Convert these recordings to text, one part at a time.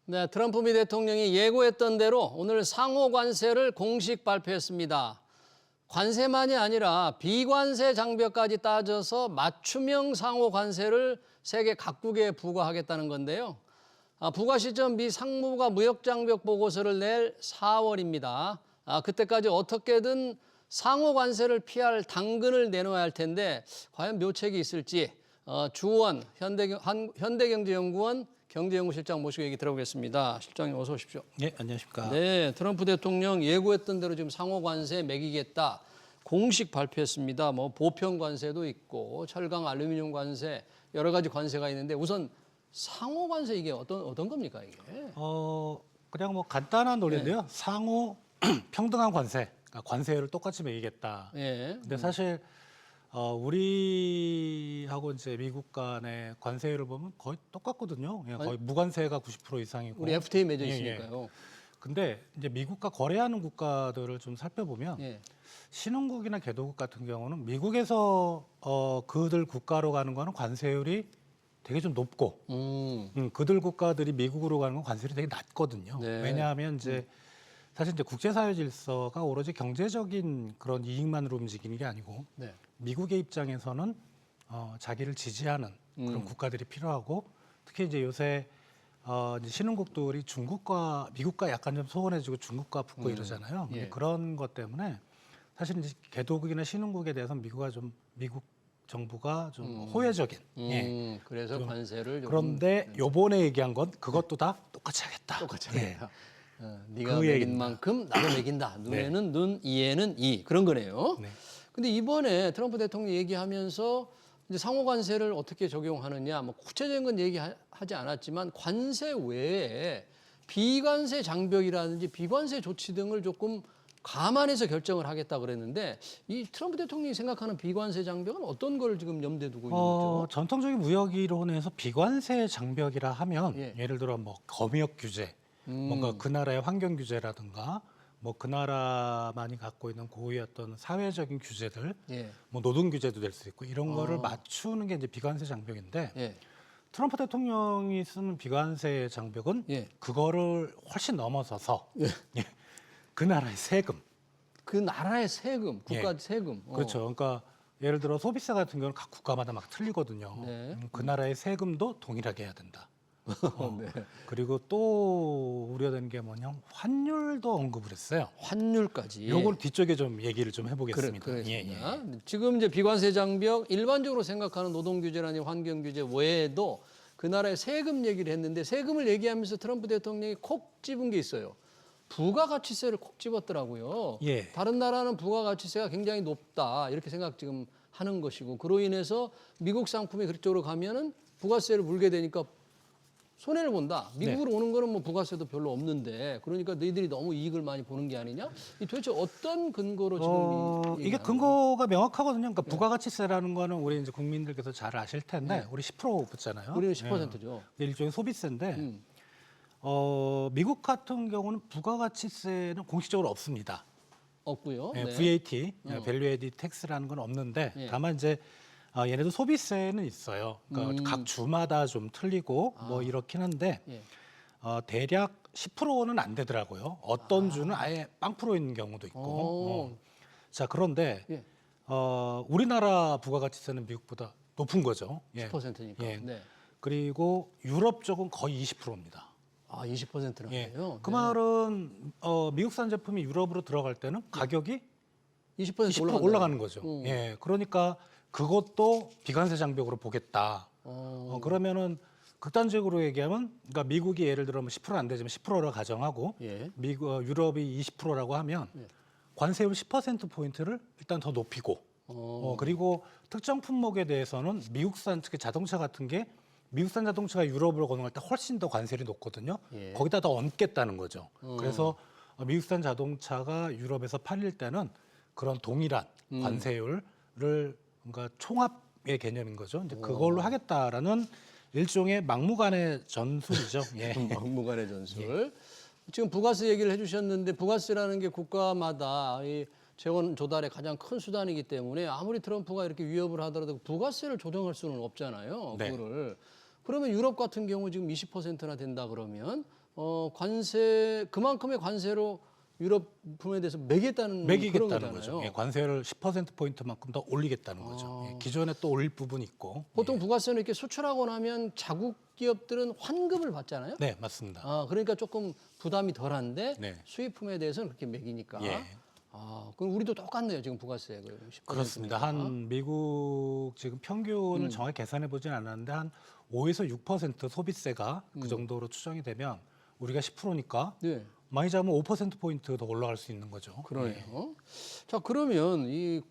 네, 트럼프 미 대통령이 예고했던 대로 오늘 상호 관세를 공식 발표했습니다. 관세만이 아니라 비관세 장벽까지 따져서 맞춤형 상호 관세를 세계 각국에 부과하겠다는 건데요. 부과 시점 미 상무부가 무역 장벽 보고서를 낼 4월입니다. 그때까지 어떻게든 상호 관세를 피할 당근을 내놓아야 할 텐데 과연 묘책이 있을지 주원 현대경제연구원 경제연구실장 모시고 얘기 들어보겠습니다. 실장님 어서 오십시오. 네, 안녕하십니까. 네, 트럼프 대통령 예고했던 대로 지금 상호 관세 매기겠다 공식 발표했습니다. 뭐 보편 관세도 있고 철강 알루미늄 관세 여러 가지 관세가 있는데 우선 상호 관세 이게 어떤 겁니까 이게? 그냥 뭐 간단한 논리인데요. 상호 평등한 관세, 그러니까 관세를 똑같이 매기겠다. 예. 근데 사실 우리하고 이제 미국 간의 관세율을 보면 거의 똑같거든요. 예, 거의 무관세가 90% 이상이고. 우리 FTA 맺어 예, 예. 있으니까요. 근데 이제 미국과 거래하는 국가들을 좀 살펴보면 예. 신흥국이나 개도국 같은 경우는 미국에서 그들 국가로 가는 거는 관세율이 되게 좀 높고 그들 국가들이 미국으로 가는 건 관세율이 되게 낮거든요. 네. 왜냐하면 이제 사실 이제 국제사회 질서가 오로지 경제적인 그런 이익만으로 움직이는 게 아니고 네. 미국의 입장에서는 자기를 지지하는 그런 국가들이 필요하고 특히 이제 요새 이제 신흥국들이 중국과 미국과 약간 좀 소원해지고 중국과 붙고 이러잖아요. 근데 예. 그런 것 때문에 사실 이제 개도국이나 신흥국에 대해서 미국 정부가 좀 호혜적인. 예. 그래서 관세를 조금 그런데 요번에 얘기한 건 그것도 다 똑같이 하겠다. 똑같이 예. 하겠다. 네가 그 매긴 얘기입니다. 만큼 나도 매긴다. 눈에는 눈, 이에는 이 그런 거네요. 네. 근데 이번에 트럼프 대통령이 얘기하면서 이제 상호 관세를 어떻게 적용하느냐, 뭐 구체적인 건 얘기하지 않았지만 관세 외에 비관세 장벽이라든지 비관세 조치 등을 조금 감안해서 결정을 하겠다 그랬는데 이 트럼프 대통령이 생각하는 비관세 장벽은 어떤 걸 지금 염두에 두고 있는 거죠? 전통적인 무역 이론에서 비관세 장벽이라 하면 예. 예를 들어 뭐 검역 규제, 뭔가 그 나라의 환경 규제라든가 뭐 그 나라만이 갖고 있는 고유의 어떤 사회적인 규제들, 예. 뭐 노동 규제도 될 수 있고 이런 거를 맞추는 게 이제 비관세 장벽인데 예. 트럼프 대통령이 쓰는 비관세 장벽은 예. 그거를 훨씬 넘어서서 예. 그 나라의 세금. 그 나라의 세금, 국가 예. 세금. 그렇죠. 그러니까 예를 들어 소비세 같은 경우는 각 국가마다 막 틀리거든요. 네. 그 나라의 세금도 동일하게 해야 된다. 네. 그리고 또 우려되는 게 뭐냐, 환율도 언급을 했어요. 환율까지. 요걸 뒤쪽에 좀 얘기를 좀 해보겠습니다. 그렇습니다. 지금 이제 비관세 장벽 일반적으로 생각하는 노동 규제라니 환경 규제 외에도 그 나라의 세금 얘기를 했는데 세금을 얘기하면서 트럼프 대통령이 콕 집은 게 있어요. 부가가치세를 콕 집었더라고요. 예. 다른 나라는 부가가치세가 굉장히 높다 이렇게 생각 지금 하는 것이고 그로 인해서 미국 상품이 그쪽으로 가면은 부가세를 물게 되니까 손해를 본다. 미국으로 오는 거는 뭐 부가세도 별로 없는데 그러니까 너희들이 너무 이익을 많이 보는 게 아니냐? 이 도대체 어떤 근거로 지금 이게 근거가 명확하거든요. 그러니까 부가가치세라는 거는 우리 이제 국민들께서 잘 아실 텐데 우리 10% 붙잖아요. 우리는 10%죠. 일종의 소비세인데 미국 같은 경우는 부가가치세는 공식적으로 없습니다. 없고요. 네. 네. VAT, Value Added Tax라는 건 없는데 예. 다만 이제 얘네도 소비세는 있어요. 그러니까 각 주마다 좀 틀리고 뭐 이렇긴 한데 예. 대략 10%는 안 되더라고요. 어떤 주는 아예 0% 있는 경우도 있고. 자, 그런데 예. 우리나라 부가가치세는 미국보다 높은 거죠. 예. 10%니까. 예. 네. 그리고 유럽 쪽은 거의 20%입니다. 20%라고요. 예. 네. 그 말은 미국산 제품이 유럽으로 들어갈 때는 가격이 20% 올라가는 거죠. 예, 그러니까 그것도 비관세 장벽으로 보겠다. 그러면은 극단적으로 얘기하면, 그러니까 미국이 예를 들어 10%는 안 되지만 10%라 가정하고, 예. 유럽이 20%라고 하면 관세율 10% 포인트를 일단 더 높이고, 그리고 특정 품목에 대해서는 미국산 특히 자동차 같은 게 미국산 자동차가 유럽으로 건너갈 때 훨씬 더 관세율이 높거든요. 예. 거기다 더 얹겠다는 거죠. 그래서 미국산 자동차가 유럽에서 팔릴 때는 그런 동일한 관세율을 그러니까 총합의 개념인 거죠. 이제 그걸로 하겠다라는 일종의 막무가내 전술이죠. 예. 막무가내 전술. 지금 부가세 얘기를 해주셨는데 부가세라는 게 국가마다 이 재원 조달의 가장 큰 수단이기 때문에 아무리 트럼프가 이렇게 위협을 하더라도 부가세를 조정할 수는 없잖아요. 네. 그거를. 그러면 유럽 같은 경우 지금 20%나 된다 그러면 관세 그만큼의 관세로 유럽 품에 대해서 매기겠다는 그런 매기겠다는 거잖아요. 거죠. 예, 관세를 10%포인트만큼 더 올리겠다는 거죠. 예, 기존에 또 올릴 부분이 있고. 보통 부가세는 이렇게 수출하고 나면 자국 기업들은 환급을 받잖아요. 네, 맞습니다. 그러니까 조금 부담이 덜한데 네. 수입품에 대해서는 그렇게 매기니까. 예. 그럼 우리도 똑같네요. 지금 부가세 10%. 그렇습니다. 한 미국 지금 평균을 정확히 계산해 보진 않았는데 한 5에서 6% 소비세가 그 정도로 추정이 되면 우리가 10%니까 네. 많이 잡으면 5%포인트 더 올라갈 수 있는 거죠. 그러네요. 자, 그러면 이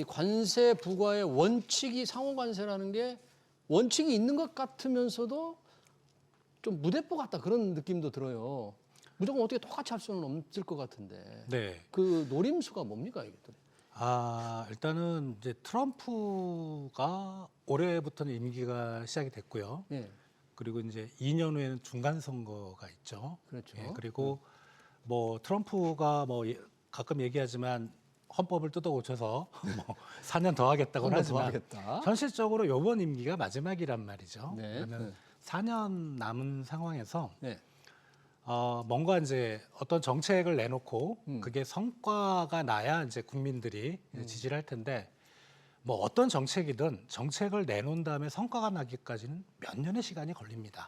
관세 부과의 원칙이 상호 관세라는 게 원칙이 있는 것 같으면서도 좀 무대뽀 같다 그런 느낌도 들어요. 무조건 어떻게 똑같이 할 수는 없을 것 같은데. 네. 그 노림수가 뭡니까 이게 또? 일단은 이제 트럼프가 올해부터는 임기가 시작이 됐고요. 예. 그리고 이제 2년 후에는 중간 선거가 있죠. 그렇죠. 예, 그리고 뭐 트럼프가 가끔 얘기하지만 헌법을 뜯어 고쳐서 뭐 4년 더 하겠다고는 한번 더 하지만 하겠다. 현실적으로 이번 임기가 마지막이란 말이죠. 네. 그러면 4년 남은 상황에서 네. 뭔가 이제 어떤 정책을 내놓고 그게 성과가 나야 이제 국민들이 지지를 할 텐데 뭐 어떤 정책이든 정책을 내놓은 다음에 성과가 나기까지는 몇 년의 시간이 걸립니다.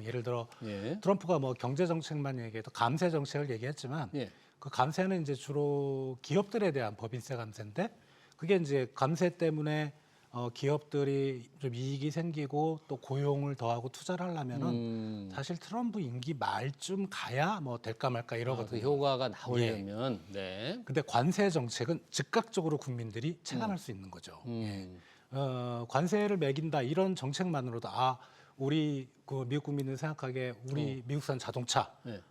예를 들어 예. 트럼프가 뭐 경제 정책만 얘기해도 감세 정책을 얘기했지만 예. 그 감세는 이제 주로 기업들에 대한 법인세 감세인데 그게 이제 감세 때문에 기업들이 좀 이익이 생기고 또 고용을 더하고 투자를 하려면은 사실 트럼프 임기 말쯤 가야 뭐 될까 말까 그 이러거든요. 효과가 나오려면 네. 근데 관세 정책은 즉각적으로 국민들이 체감할 수 있는 거죠. 관세를 매긴다 이런 정책만으로도 우리 그 미국 국민들 생각하기에 우리 미국산 자동차 네.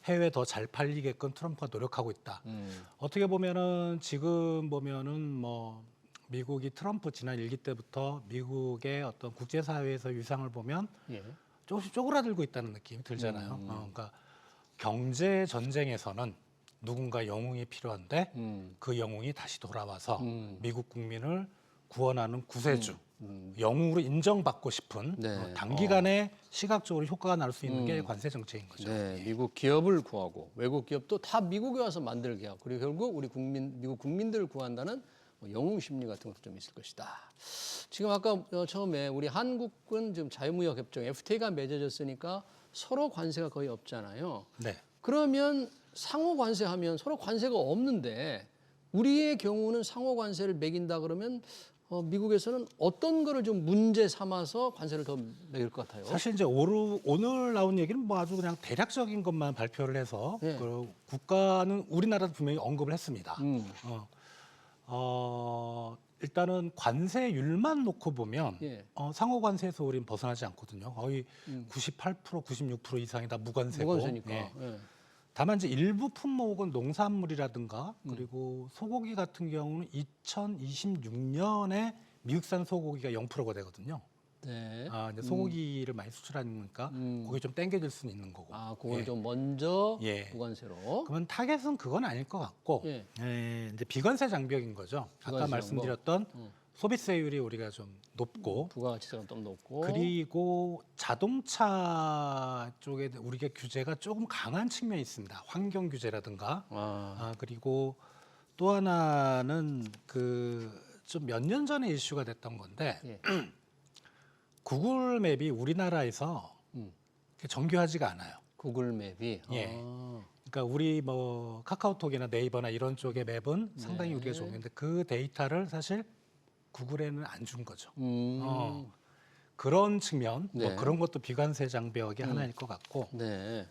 해외 더 잘 팔리게끔 트럼프가 노력하고 있다. 어떻게 보면은 지금 보면은 뭐 미국이 트럼프 지난 1기 때부터 미국의 어떤 국제사회에서 위상을 보면 예. 조금씩 쪼그라들고 있다는 느낌이 들잖아요. 그러니까 경제 전쟁에서는 누군가 영웅이 필요한데 그 영웅이 다시 돌아와서 미국 국민을 구원하는 구세주, 영웅으로 인정받고 싶은 네. 단기간에 시각적으로 효과가 날 수 있는 게 관세 정책인 거죠. 네, 미국 기업을 구하고 외국 기업도 다 미국에 와서 만들게 하고 그리고 결국 우리 미국 국민들을 구한다는 영웅 심리 같은 것도 좀 있을 것이다. 지금 아까 처음에 우리 한국은 지금 자유무역 협정 FTA가 맺어졌으니까 서로 관세가 거의 없잖아요. 네. 그러면 상호 관세하면 서로 관세가 없는데 우리의 경우는 상호 관세를 매긴다 그러면 미국에서는 어떤 거를 좀 문제 삼아서 관세를 더 매길 것 같아요? 사실 이제 오늘 나온 얘기는 뭐 아주 그냥 대략적인 것만 발표를 해서 네. 그 국가는 우리나라도 분명히 언급을 했습니다. 일단은 관세율만 놓고 보면 예. 상호 관세에서 우리는 벗어나지 않거든요. 거의 98%, 96% 이상이 다 무관세고. 무관세니까. 예. 예. 다만 이제 일부 품목은 농산물이라든가 그리고 소고기 같은 경우는 2026년에 미국산 소고기가 0%가 되거든요. 네. 이제 소고기를 많이 수출하니까 그게 좀 땡겨질 수는 있는 거고. 그걸 예. 좀 먼저 예. 무관세로. 그러면 타겟은 그건 아닐 것 같고 예. 이제 비관세 장벽인 거죠. 아까 비관세 말씀드렸던 소비세율이 우리가 좀 높고 부가가치세가 좀 높고. 그리고 자동차 쪽에 우리가 규제가 조금 강한 측면이 있습니다. 환경 규제라든가 그리고 또 하나는 그 좀 몇 년 전에 이슈가 됐던 건데 예. 구글 맵이 우리나라에서 정교하지가 않아요. 구글 맵이. 예. 그러니까 우리 뭐 카카오톡이나 네이버나 이런 쪽의 맵은 상당히 우리가 좋은데 그 데이터를 사실 구글에는 안 준 거죠. 그런 측면, 네. 뭐 그런 것도 비관세 장벽의 하나일 것 같고. 네.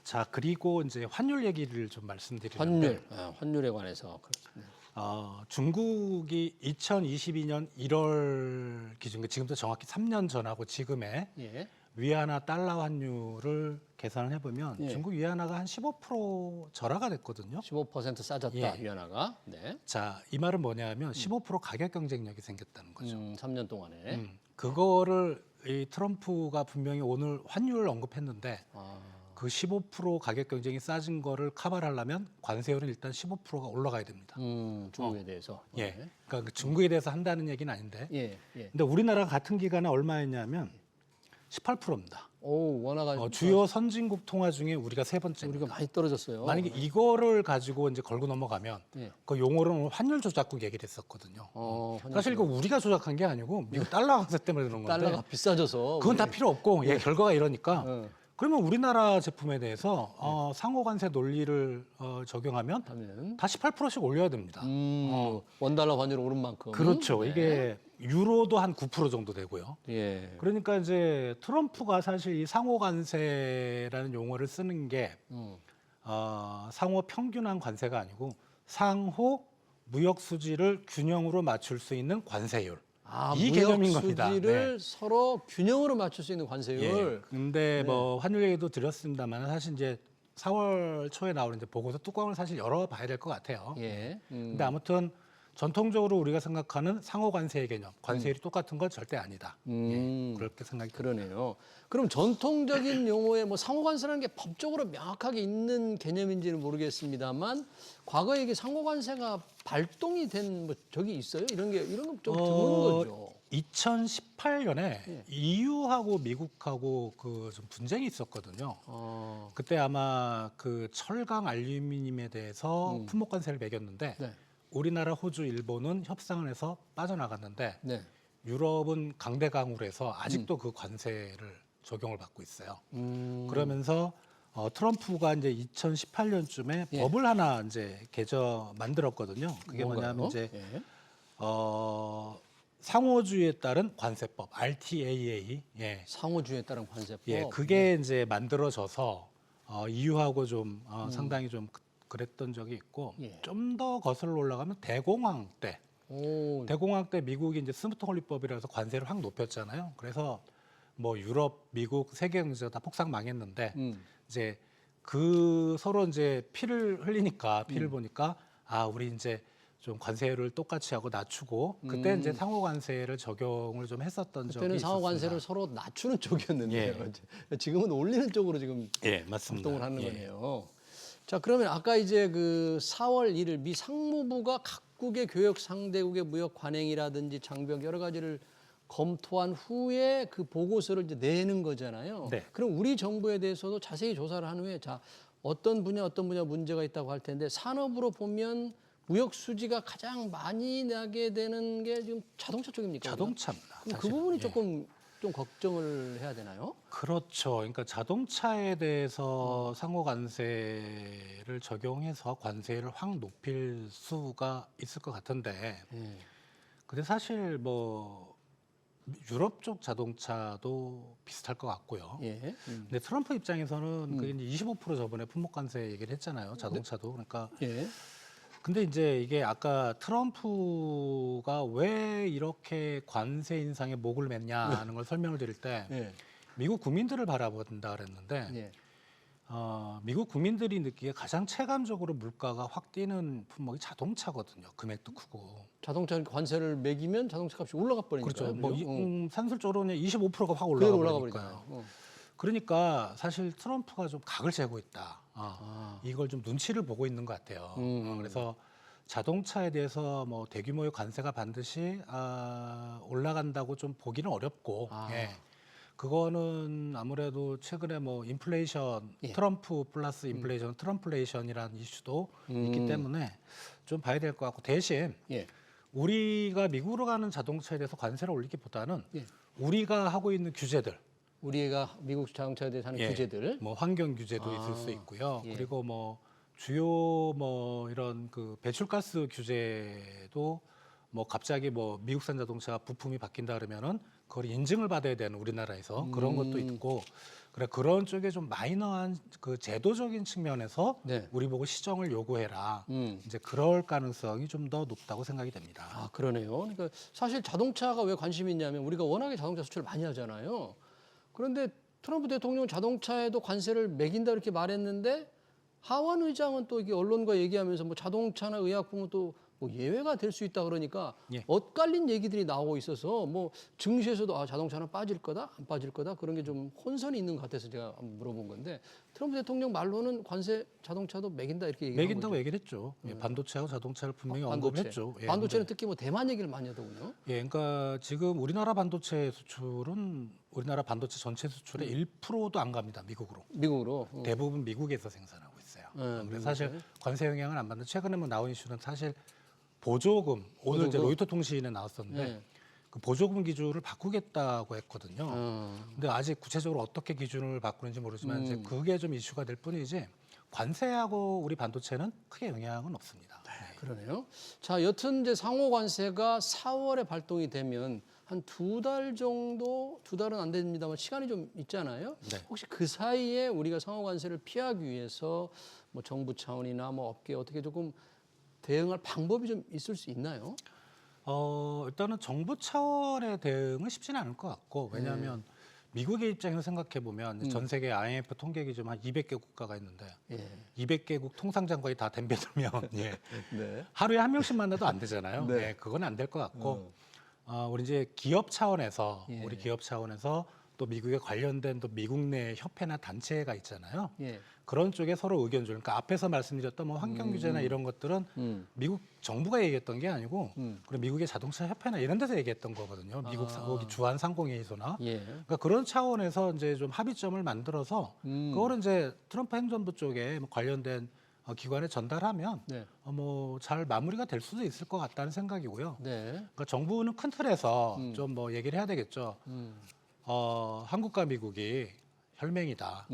자 그리고 이제 환율 얘기를 좀 말씀드리는데 환율. 환율에 관해서. 그렇습니다. 중국이 2022년 1월 기준, 지금부터 정확히 3년 전하고 지금의 예. 위안화 달러 환율을 계산을 해보면 예. 중국 위안화가 한 15% 절하가 됐거든요. 15% 싸졌다. 예. 위안화가. 네. 자, 이 말은 뭐냐면 15% 가격 경쟁력이 생겼다는 거죠. 3년 동안에. 그거를 이 트럼프가 분명히 오늘 환율을 언급했는데 그 15% 가격 경쟁이 싸진 거를 커버를 하려면 관세율은 일단 15%가 올라가야 됩니다. 중국에 대해서. 예. 그러니까 그 중국에 대해서 한다는 얘기는 아닌데. 예. 예. 근데 우리나라 같은 기간에 얼마였냐면 18%입니다. 원화가 주요 선진국 통화 중에 우리가 세 우리가 번째입니다. 많이 떨어졌어요. 만약에 이거를 가지고 이제 걸고 넘어가면 예. 그 용어로는 환율 조작국 얘기를 했었거든요. 사실 이거 우리가 조작한 게 아니고 미국 달러 강세 때문에 그런 건데 달러가 비싸져서 그건 다 필요 없고 결과가 이러니까 어. 그러면 우리나라 제품에 대해서 상호 관세 논리를 적용하면 하면 다 18%씩 올려야 됩니다. 원달러 환율 오른 만큼. 그렇죠. 네. 이게 유로도 한 9% 정도 되고요. 예. 그러니까 이제 트럼프가 사실 이 상호 관세라는 용어를 쓰는 게 상호 평균한 관세가 아니고 상호 무역 수지를 균형으로 맞출 수 있는 관세율. 이 개념인 겁니다. 수지를 서로 균형으로 맞출 수 있는 관세율. 근데 뭐 환율 얘기도 드렸습니다만 사실 이제 4월 초에 나오는 이제 보고서 뚜껑을 사실 열어봐야 될 것 같아요. 예. 근데 아무튼 전통적으로 우리가 생각하는 상호 관세의 개념, 관세율이 똑같은 건 절대 아니다. 그렇게 생각이 그러네요. 그럼 전통적인 용어에 뭐 상호관세라는 게 법적으로 명확하게 있는 개념인지는 모르겠습니다만 과거에 이게 상호관세가 발동이 된 뭐 적이 있어요? 이런 거 좀 드문 거죠. 2018년에 EU하고 미국하고 그 좀 분쟁이 있었거든요. 그때 아마 그 철강 알루미늄에 대해서 품목 관세를 매겼는데 네. 우리나라, 호주, 일본은 협상을 해서 빠져나갔는데 네. 유럽은 강대강으로 해서 아직도 그 관세를 적용을 받고 있어요. 그러면서 트럼프가 이제 2018년쯤에 예. 법을 하나 이제 만들었거든요. 그게 뭔가요? 뭐냐면 이제 예. 상호주의에 따른 관세법 (RTAA). 상호주의에 따른 관세법. 그게 이제 만들어져서 EU하고 좀 상당히 좀 그랬던 적이 있고 예. 좀 더 거슬러 올라가면 대공황 때 미국이 이제 스무통원리법이라서 관세를 확 높였잖아요. 그래서 뭐 유럽, 미국, 세계 경제가 다 폭삭 망했는데 이제 그 서로 이제 피를 보니까 우리 이제 좀 관세를 똑같이 하고 낮추고 그때 이제 상호 관세를 적용을 좀 했었던 적이 그때는 있었습니다. 상호 관세를 서로 낮추는 쪽이었는데요. 지금은 올리는 쪽으로 지금 맞습니다. 활동을 하는 거네요. 자, 그러면 아까 이제 그 4월 1일 미 상무부가 각국의 교역 상대국의 무역 관행이라든지 장벽 여러 가지를 검토한 후에 그 보고서를 이제 내는 거잖아요. 네. 그럼 우리 정부에 대해서도 자세히 조사를 한 후에 어떤 분야 문제가 있다고 할 텐데 산업으로 보면 무역 수지가 가장 많이 나게 되는 게 지금 자동차 쪽입니까? 자동차입니다. 그럼 그 부분이 조금 좀 걱정을 해야 되나요? 그렇죠. 그러니까 자동차에 대해서 상호 관세를 적용해서 관세를 확 높일 수가 있을 것 같은데, 근데 사실 뭐 유럽 쪽 자동차도 비슷할 것 같고요. 근데 트럼프 입장에서는 그게 이제 25% 저번에 품목 관세 얘기를 했잖아요. 자동차도. 그러니까 근데 이제 이게 아까 트럼프가 왜 이렇게 관세 인상에 목을 맸냐는 걸 설명을 드릴 때 미국 국민들을 바라본다 그랬는데 미국 국민들이 느끼기에 가장 체감적으로 물가가 확 뛰는 품목이 자동차거든요. 금액도 크고. 자동차 관세를 매기면 자동차 값이 올라가 버리니까. 그렇죠. 뭐 산술적으로는 25%가 확 그대로 올라가 올라가 버리니까요. 버리잖아요. 그러니까 사실 트럼프가 좀 각을 재고 있다. 이걸 좀 눈치를 보고 있는 것 같아요. 그래서 자동차에 대해서 뭐 대규모의 관세가 반드시 올라간다고 좀 보기는 어렵고, 그거는 아무래도 최근에 뭐 인플레이션, 트럼프 플러스 인플레이션, 트럼플레이션이라는 이슈도 있기 때문에 좀 봐야 될 것 같고, 대신 우리가 미국으로 가는 자동차에 대해서 관세를 올리기보다는 우리가 하고 있는 규제들, 우리가 미국 자동차에 대해서 하는 규제들, 뭐 환경 규제도 있을 수 있고요. 그리고 뭐 주요 뭐 이런 그 배출가스 규제도 뭐 갑자기 뭐 미국산 자동차 부품이 바뀐다 그러면은 그걸 인증을 받아야 되는 우리나라에서 그런 것도 있고, 그런 쪽에 좀 마이너한 그 제도적인 측면에서 우리 보고 시정을 요구해라. 이제 그럴 가능성이 좀 더 높다고 생각이 됩니다. 그러네요. 그러니까 사실 자동차가 왜 관심이 있냐면 우리가 워낙에 자동차 수출을 많이 하잖아요. 그런데 트럼프 대통령은 자동차에도 관세를 매긴다 이렇게 말했는데 하원 의장은 또 이게 언론과 얘기하면서 뭐 자동차나 의약품은 또 뭐 예외가 될 수 있다 그러니까 엇갈린 얘기들이 나오고 있어서 뭐 증시에서도 자동차는 빠질 거다 안 빠질 거다 그런 게 좀 혼선이 있는 것 같아서 제가 한번 물어본 건데 트럼프 대통령 말로는 관세 자동차도 매긴다 이렇게 얘기한 매긴다고 거죠. 얘기를 했죠. 반도체하고 자동차를 분명히 반도체. 언급했죠. 반도체는 특히 뭐 대만 얘기를 많이 하더군요. 그러니까 지금 우리나라 반도체 수출은 우리나라 반도체 전체 수출의 1%도 안 갑니다. 미국으로. 미국으로. 대부분 미국에서 생산하고 있어요. 네, 그래서 사실 관세 영향을 안 받는 최근에 뭐 나온 이슈는 사실 보조금 오늘 이제 보조금? 로이터 통신에 나왔었는데 네. 그 보조금 기준을 바꾸겠다고 했거든요. 어. 근데 아직 구체적으로 어떻게 기준을 바꾸는지 모르지만 이제 그게 좀 이슈가 될 뿐이지 관세하고 우리 반도체는 크게 영향은 없습니다. 그러네요. 자, 여튼 이제 상호 관세가 4월에 발동이 되면 한 2달 정도, 2달은 안 됩니다만 시간이 좀 있잖아요. 네. 혹시 그 사이에 우리가 상호 관세를 피하기 위해서 뭐 정부 차원이나 뭐 업계 어떻게 조금 대응할 방법이 좀 있을 수 있나요? 일단은 정부 차원의 대응은 쉽지는 않을 것 같고 왜냐하면 미국의 입장에서 생각해 보면 전 세계 IMF 통계 기준 한 200개 국가가 있는데 예. 200개국 통상장관이 다 덤벼들면 예. 네. 하루에 한 명씩 만나도 안 되잖아요. 네. 예, 그건 안 될 것 같고 우리 이제 기업 차원에서 예. 우리 기업 차원에서 또 미국에 관련된 또 미국 내 협회나 단체가 있잖아요. 예. 그런 그런 쪽에 서로 의견 줄. 그러니까 앞에서 말씀드렸던 뭐 환경 규제나 이런 것들은 미국 정부가 얘기했던 게 아니고 그리고 미국의 자동차 협회나 이런 데서 얘기했던 거거든요. 미국 거기 주한 상공회의소나. 예. 그러니까 그런 차원에서 이제 좀 합의점을 만들어서 그거를 이제 트럼프 행정부 쪽에 뭐 관련된 기관에 전달하면 네. 뭐 잘 마무리가 될 수도 있을 것 같다는 생각이고요. 네. 그러니까 정부는 큰 틀에서 좀 뭐 얘기를 해야 되겠죠. 한국과 미국이 혈맹이다.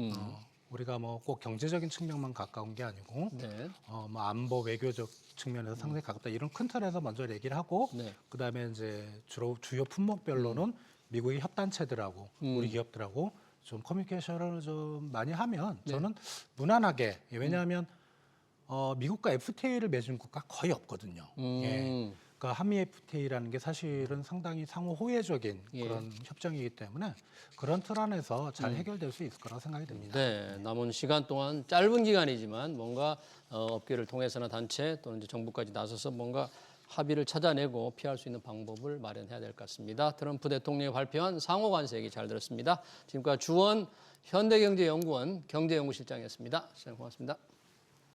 우리가 뭐 꼭 경제적인 측면만 가까운 게 아니고 네. 뭐 안보 외교적 측면에서 상당히 가깝다 이런 큰 틀에서 먼저 얘기를 하고 네. 그다음에 이제 주요 품목별로는 미국의 협단체들하고 우리 기업들하고 좀 커뮤니케이션을 좀 많이 하면 저는 무난하게 왜냐하면 미국과 FTA를 맺은 국가 거의 없거든요. 예. 그러니까 한미 FTA라는 게 사실은 상당히 상호 호혜적인 그런 협정이기 때문에 그런 틀 안에서 잘 해결될 수 있을 거라고 생각이 됩니다. 네, 남은 시간 동안 짧은 기간이지만 뭔가 업계를 통해서나 단체 또는 이제 정부까지 나서서 뭔가 합의를 찾아내고 피할 수 있는 방법을 마련해야 될 것 같습니다. 트럼프 대통령이 발표한 상호 관세 얘기 잘 들었습니다. 지금까지 주원 현대경제연구원 경제연구실장이었습니다. 시장 고맙습니다.